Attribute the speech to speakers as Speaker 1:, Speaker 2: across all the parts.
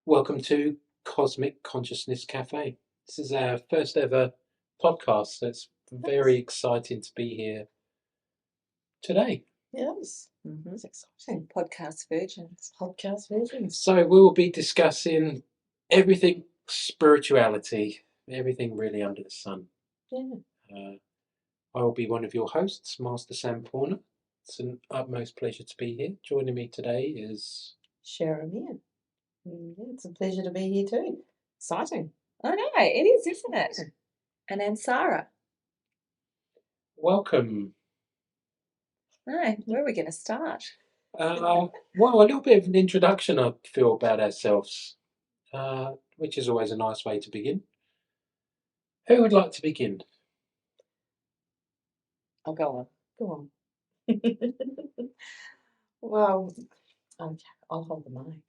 Speaker 1: Welcome to Cosmic Consciousness Cafe. This is our first ever podcast, so it's very exciting to be here today.
Speaker 2: Yes, it's exciting.
Speaker 3: Podcast virgins.
Speaker 1: So we will be discussing everything spirituality, everything really under the sun.
Speaker 2: Yeah.
Speaker 1: I will be one of your hosts, Master Samporna. It's an utmost pleasure to be here. Joining me today is
Speaker 2: Sharamiya. It's a pleasure to be here too. Exciting.
Speaker 3: I know, it is, isn't it? And Ansara.
Speaker 1: welcome.
Speaker 3: Right, where are we going to start?
Speaker 1: Well, a little bit of an introduction I feel about ourselves, which is always a nice way to begin. Who would like to begin?
Speaker 3: I'll go
Speaker 2: Go on. Well, okay, I'll hold the mic.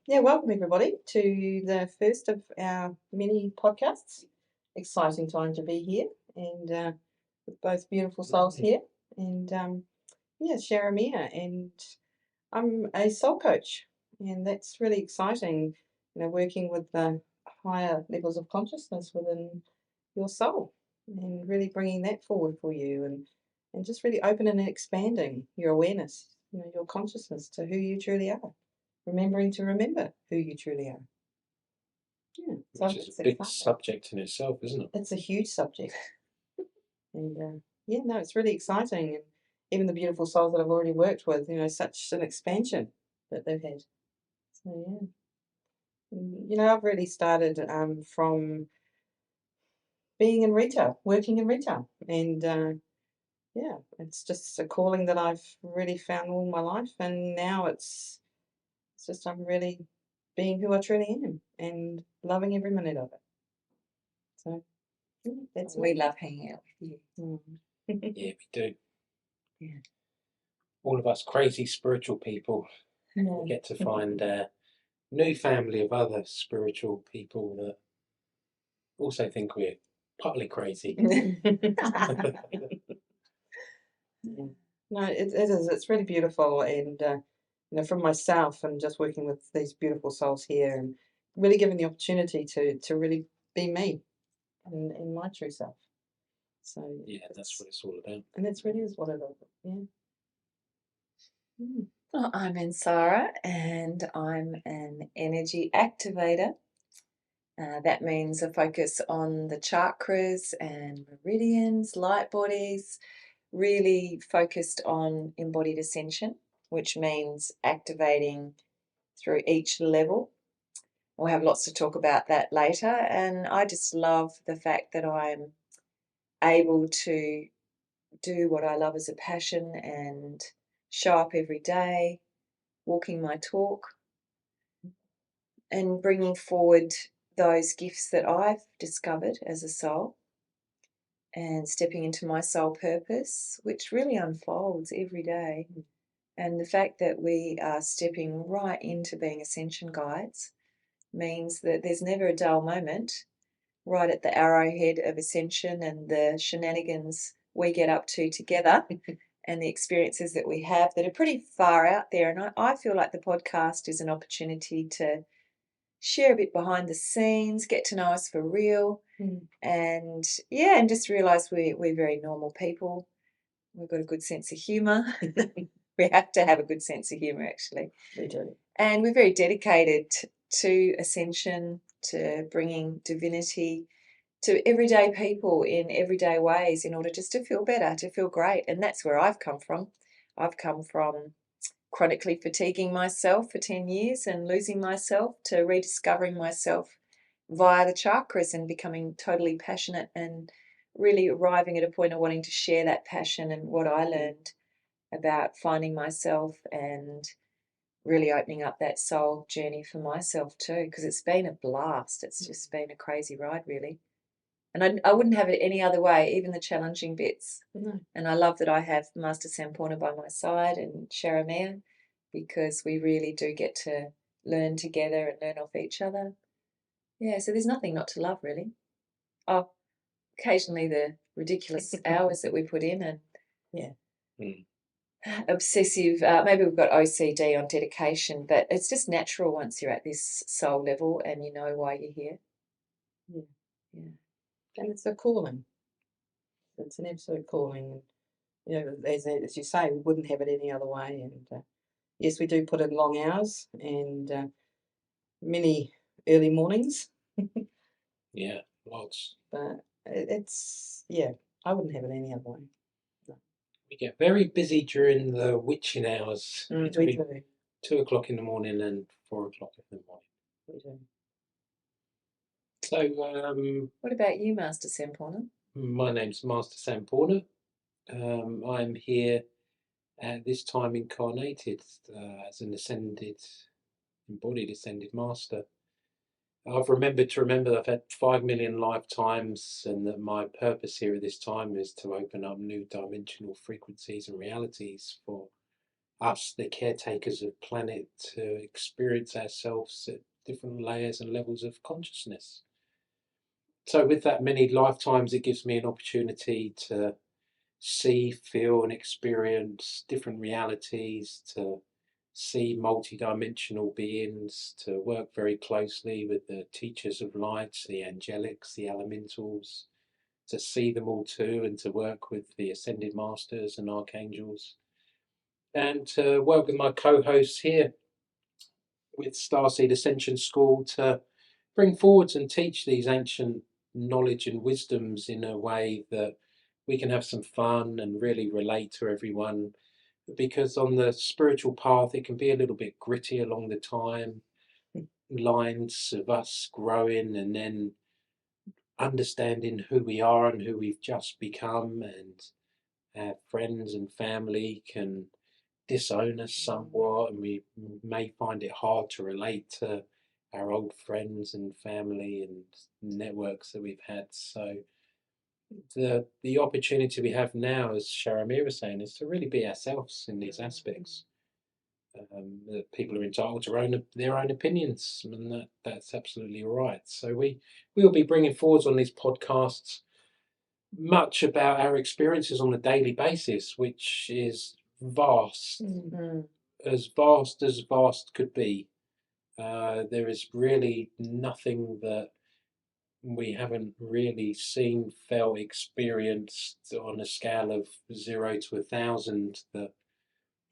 Speaker 2: Welcome everybody to the first of our mini podcasts. Exciting time to be here and with both beautiful souls here. And Sharamiya, and I'm a soul coach, and that's really exciting. Working with the higher levels of consciousness within your soul, and really bringing that forward for you, and just really opening and expanding your awareness, your consciousness to who you truly are. Remembering to remember who you truly are. Yeah,
Speaker 1: Which is a big subject in itself, isn't it?
Speaker 2: It's a huge subject. And it's really exciting. And even the beautiful souls that I've already worked with, such an expansion that they've had. So, yeah. I've really started from being in retail, working in retail. And it's just a calling that I've really found all my life. And now it's just I'm really being who I truly am and loving every minute of it. So that's
Speaker 3: we love hanging out with you.
Speaker 1: Yeah, we do.
Speaker 3: Yeah.
Speaker 1: All of us crazy spiritual people, we get to find a new family of other spiritual people that also think we're partly crazy.
Speaker 2: No, it is. It's really beautiful, and from myself and just working with these beautiful souls here, and really given the opportunity to really be me, in my true self. So
Speaker 1: yeah, that's what it's all about.
Speaker 2: And that's really is what it is. Yeah.
Speaker 3: Well, I'm Ansara, and I'm an energy activator. That means a focus on the chakras and meridians, light bodies, really focused on embodied ascension, which means activating through each level. We'll have lots to talk about that later, and I just love the fact that I'm able to do what I love as a passion and show up every day, walking my talk, and bringing forward those gifts that I've discovered as a soul and stepping into my soul purpose, which really unfolds every day. And the fact that we are stepping right into being ascension guides means that there's never a dull moment right at the arrowhead of ascension and the shenanigans we get up to together and the experiences that we have that are pretty far out there. And I feel like the podcast is an opportunity to share a bit behind the scenes, get to know us for real, and just realise we're very normal people. We've got a good sense of humour. We have to have a good sense of humour, actually.
Speaker 2: We do.
Speaker 3: And we're very dedicated to ascension, to bringing divinity to everyday people in everyday ways in order just to feel better, to feel great. And that's where I've come from. I've come from chronically fatiguing myself for 10 years and losing myself to rediscovering myself via the chakras and becoming totally passionate and really arriving at a point of wanting to share that passion and what I learned about finding myself and really opening up that soul journey for myself too, because it's been a blast. It's just been a crazy ride, really. And I wouldn't have it any other way, even the challenging bits.
Speaker 2: No.
Speaker 3: And I love that I have Master Samporna by my side and Sharamiya, because we really do get to learn together and learn off each other. Yeah, so there's nothing not to love, really. Oh, occasionally the ridiculous hours that we put in, and obsessive, maybe we've got OCD on dedication, but it's just natural once you're at this soul level and you know why you're here.
Speaker 2: Yeah.
Speaker 3: Yeah.
Speaker 2: And it's a calling. It's an absolute calling. You know, as you say, we wouldn't have it any other way. And yes, we do put in long hours and many early mornings.
Speaker 1: Yeah, lots.
Speaker 2: But it's, yeah, I wouldn't have it any other way. No.
Speaker 1: We get very busy during the witching hours
Speaker 2: We
Speaker 1: between
Speaker 2: do.
Speaker 1: 2 o'clock in the morning and 4 o'clock in the morning.
Speaker 2: We do.
Speaker 1: So,
Speaker 3: What about you, Master Samporna?
Speaker 1: my name's Master Samporna. I'm here at this time incarnated as an embodied Ascended Master. I've remembered that I've had 5 million lifetimes, and that my purpose here at this time is to open up new dimensional frequencies and realities for us, the caretakers of planet, to experience ourselves at different layers and levels of consciousness. So with that many lifetimes, it gives me an opportunity to see, feel and experience different realities, to see multi-dimensional beings, to work very closely with the teachers of light, the angelics, the elementals, to see them all too, and to work with the ascended masters and archangels, and to work with my co-hosts here with Starseed Ascension School to bring forward and teach these ancient knowledge and wisdoms in a way that we can have some fun and really relate to everyone. Because on the spiritual path, it can be a little bit gritty along the time, lines of us growing and then understanding who we are and who we've just become, and our friends and family can disown us somewhat, and we may find it hard to relate to our old friends and family and networks that we've had. So the opportunity we have now, as Sharamiya was saying, is to really be ourselves in these aspects. That people are entitled to their own opinions, and that's absolutely right. So we'll be bringing forward on these podcasts much about our experiences on a daily basis, which is vast, as vast could be. There is really nothing that we haven't really seen, felt, experienced on a scale of 0 to 1,000 that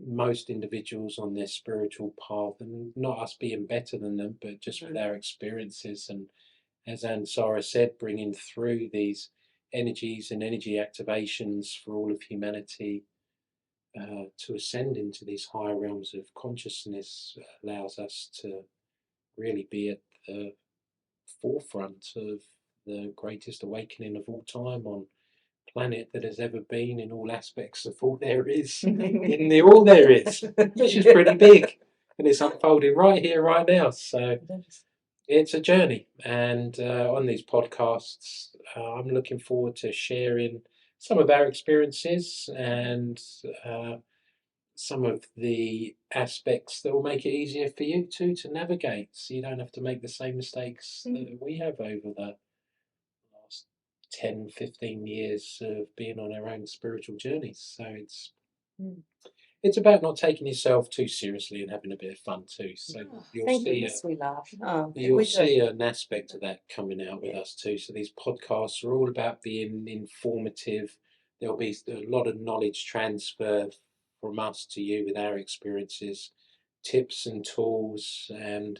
Speaker 1: most individuals on their spiritual path, and not us being better than them, but just with our experiences, and as Ansara said, bringing through these energies and energy activations for all of humanity to ascend into these higher realms of consciousness, allows us to really be at the forefront of the greatest awakening of all time on planet that has ever been, in all aspects of all there is, all there is, which is pretty big, and it's unfolding right here, right now. So it's a journey, and on these podcasts, I'm looking forward to sharing some of our experiences and some of the aspects that will make it easier for you too to navigate, so you don't have to make the same mistakes that we have over the last 10-15 years of being on our own spiritual journeys. So it's about not taking yourself too seriously and having a bit of fun too. So
Speaker 3: Thank goodness we laugh.
Speaker 1: you'll see an aspect of that coming out with us too. So these podcasts are all about being informative. There'll be a lot of knowledge transfer from us to you with our experiences, tips and tools, and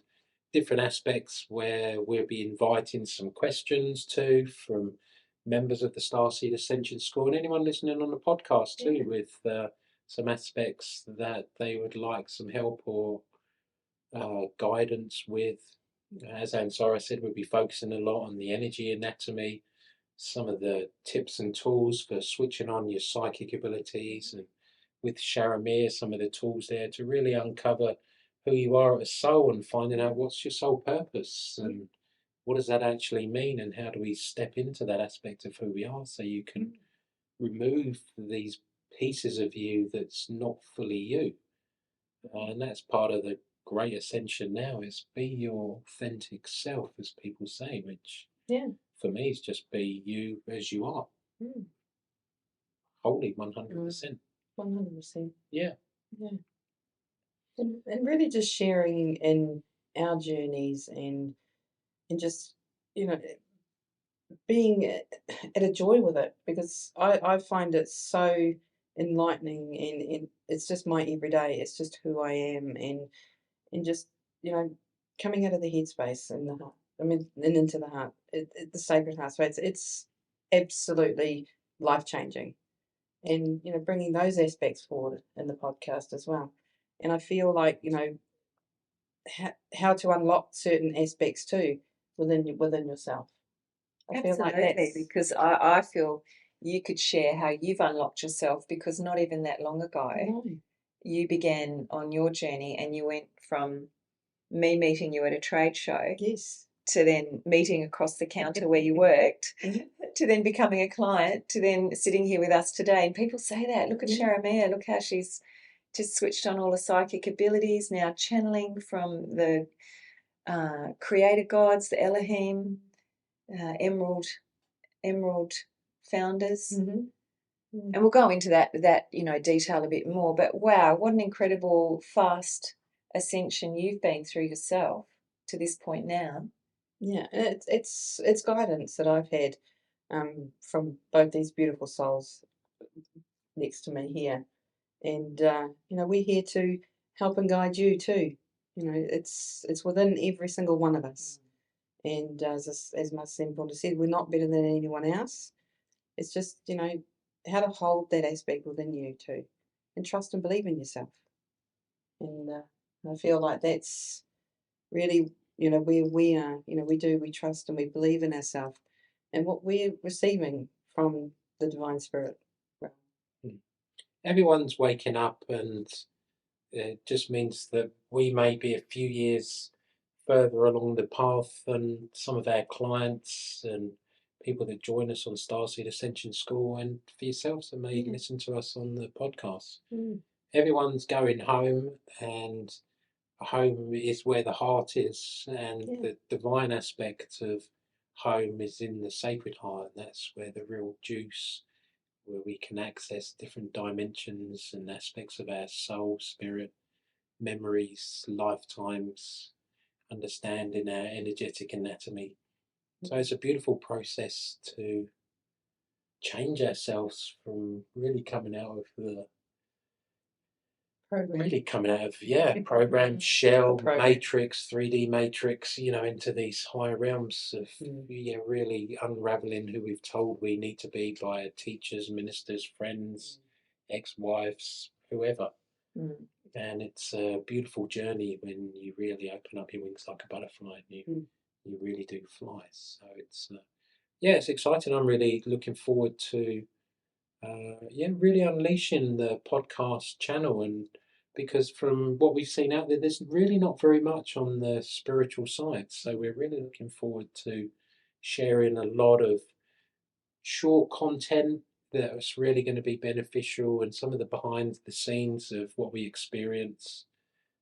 Speaker 1: different aspects where we'll be inviting some questions too from members of the Starseed Ascension School, and anyone listening on the podcast too, with some aspects that they would like some help or guidance with. As Ansara said, we'll be focusing a lot on the energy anatomy, some of the tips and tools for switching on your psychic abilities, and with Sharamiya, some of the tools there to really uncover who you are as a soul and finding out what's your soul purpose and what does that actually mean, and how do we step into that aspect of who we are, so you can remove these pieces of you that's not fully you. And that's part of the great ascension now, is be your authentic self, as people say, which for me is just be you as you are. Wholly 100%.
Speaker 2: 100%.
Speaker 1: Yeah.
Speaker 2: Yeah. And really just sharing in our journeys and just, you know, being at a joy with it, because I find it so enlightening, and it's just my everyday. It's just who I am, and just, you know, coming out of the headspace and the heart. I mean, and into the heart, the sacred heart space. It's absolutely life changing, and you know, bringing those aspects forward in the podcast as well. And I feel like, you know, how to unlock certain aspects too within yourself. I feel like
Speaker 3: Absolutely,
Speaker 2: that's
Speaker 3: because I feel you could share how you've unlocked yourself, because not even that long ago,
Speaker 2: no,
Speaker 3: you began on your journey and you went from me meeting you at a trade show
Speaker 2: yes,
Speaker 3: to then meeting across the counter where you worked,
Speaker 2: Mhm.
Speaker 3: to then becoming a client, to then sitting here with us today. And people say that, look at
Speaker 2: Yeah.
Speaker 3: Sharamiya, look how she's just switched on all the psychic abilities, now channeling from the creator gods, the Elohim, emerald founders.
Speaker 2: Mhm.
Speaker 3: And we'll go into that detail a bit more. But wow, what an incredible fast ascension you've been through yourself to this point now.
Speaker 2: Yeah, and it's guidance that I've had from both these beautiful souls next to me here, and you know, we're here to help and guide you too. You know, it's within every single one of us, and as Master Samporna said, we're not better than anyone else. It's just, you know, how to hold that aspect within you too, and trust and believe in yourself. And I feel like that's really, you know, where we are. You know, we trust and we believe in ourselves and what we're receiving from the divine spirit.
Speaker 1: Everyone's waking up, and it just means that we may be a few years further along the path than some of our clients and people that join us on Starseed Ascension School, and for yourselves that may listen to us on the podcast. Everyone's going home, and home is where the heart is, and the divine aspect of home is in the sacred heart. That's where the real juice, where we can access different dimensions and aspects of our soul, spirit, memories, lifetimes, understanding our energetic anatomy. So it's a beautiful process to change ourselves from really coming out of the program shell, matrix, 3D matrix, you know, into these higher realms of really unraveling who we've told we need to be by teachers, ministers, friends, ex-wives, whoever. And it's a beautiful journey when you really open up your wings like a butterfly and you really do fly. So it's it's exciting. I'm really looking forward to really unleashing the podcast channel, and because from what we've seen out there, there's really not very much on the spiritual side. So we're really looking forward to sharing a lot of short content that's really going to be beneficial, and some of the behind the scenes of what we experience,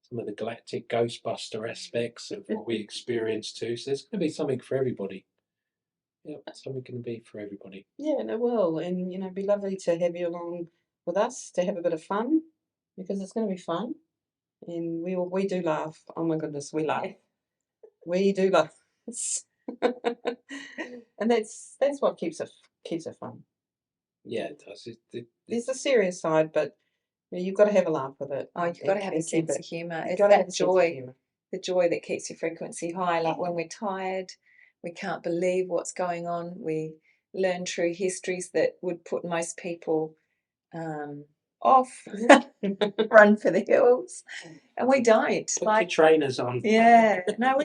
Speaker 1: some of the galactic ghostbuster aspects of what we experience too. So there's going to be something for everybody. Yeah, something going to be for everybody.
Speaker 2: Yeah, and it will. And, you know, it'd be lovely to have you along with us to have a bit of fun, because it's going to be fun. And we do laugh. Oh my goodness, we laugh. We do laugh. And that's what keeps it fun.
Speaker 1: Yeah, it does.
Speaker 2: There's a serious side, but you know, you've got to have a laugh with it.
Speaker 3: Oh, you've got to have a sense of humour. It's
Speaker 2: got to have
Speaker 3: that
Speaker 2: a sense of
Speaker 3: joy,
Speaker 2: humour.
Speaker 3: the joy that keeps your frequency high. Like when we're tired, we can't believe what's going on. We learn true histories that would put most people off, run for the hills, and we don't.
Speaker 1: Put your trainers on.
Speaker 3: Yeah, no,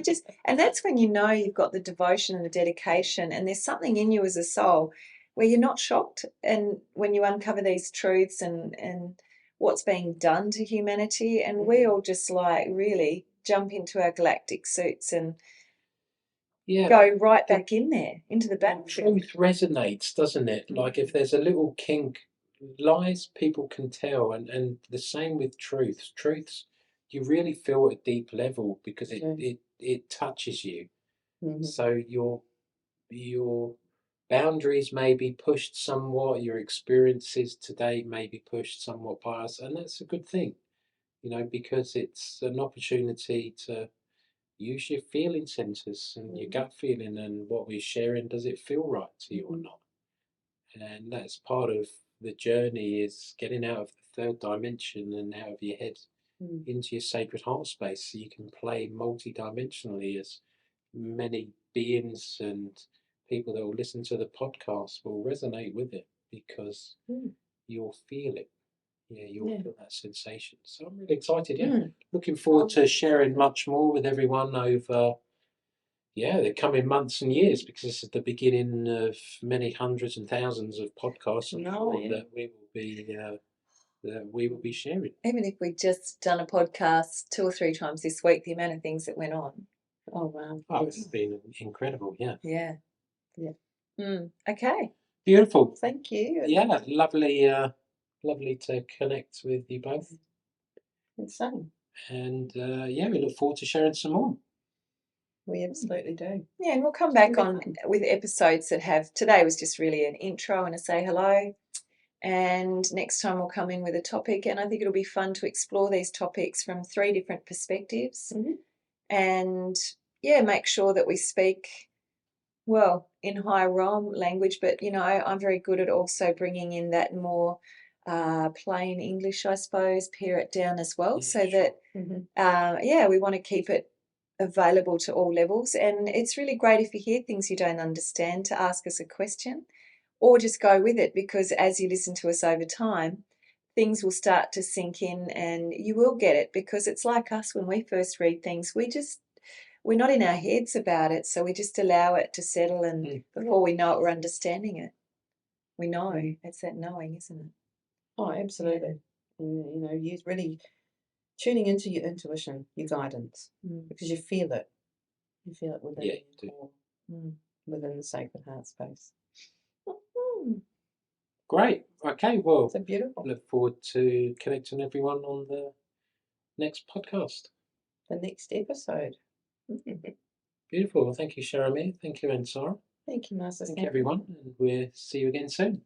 Speaker 3: and that's when you know you've got the devotion and the dedication, and there's something in you as a soul where you're not shocked, and when you uncover these truths and what's being done to humanity, and we all just like really jump into our galactic suits and go right back in there into the battlefield.
Speaker 1: Truth resonates, doesn't it? Like if there's a little kink, lies people can tell, and the same with truths. Truths you really feel at a deep level because it touches you. So you're boundaries may be pushed somewhat, your experiences today may be pushed somewhat by us, and that's a good thing, because it's an opportunity to use your feeling centers and your gut feeling, and what we're sharing, does it feel right to you or not? And that's part of the journey, is getting out of the third dimension and out of your head into your sacred heart space, so you can play multi-dimensionally, as many beings and people that will listen to the podcast will resonate with it, because you'll feel it. Yeah, you'll feel that sensation. So I'm really excited. Looking forward to sharing much more with everyone over the coming months and years, because this is the beginning of many hundreds and thousands of podcasts that we will be sharing.
Speaker 3: Even if we'd just done a podcast 2 or 3 times this week, the amount of things that went on.
Speaker 2: Oh, wow.
Speaker 1: Oh, it's been incredible.
Speaker 3: Yeah. Okay.
Speaker 1: Beautiful.
Speaker 2: Thank you.
Speaker 1: Yeah, lovely to connect with you both.
Speaker 2: Insane.
Speaker 1: And we look forward to sharing some more.
Speaker 2: We absolutely do.
Speaker 3: Yeah, and we'll come back on with episodes that have, today was just really an intro and a say hello. And next time we'll come in with a topic, and I think it'll be fun to explore these topics from 3 different perspectives. And make sure that we speak well in high realm language, but I'm very good at also bringing in that more plain English, I suppose, pare it down as well, so that we want to keep it available to all levels. And it's really great if you hear things you don't understand to ask us a question, or just go with it, because as you listen to us over time, things will start to sink in and you will get it, because it's like us when we first read things, we're not in our heads about it, so we just allow it to settle, and before we know it, we're understanding it. We know. It's that knowing, isn't it?
Speaker 2: Oh, absolutely. And, you're really tuning into your intuition, your guidance, because you feel it. You feel it within within the sacred heart space.
Speaker 1: Great. Okay, well,
Speaker 2: So beautiful.
Speaker 1: Look forward to connecting everyone on the next podcast.
Speaker 2: The next episode.
Speaker 1: Beautiful. Well, thank you, Sharamiya. Thank you, Ansara.
Speaker 2: Thank you, Master.
Speaker 1: Thank you, everyone. And we'll see you again soon.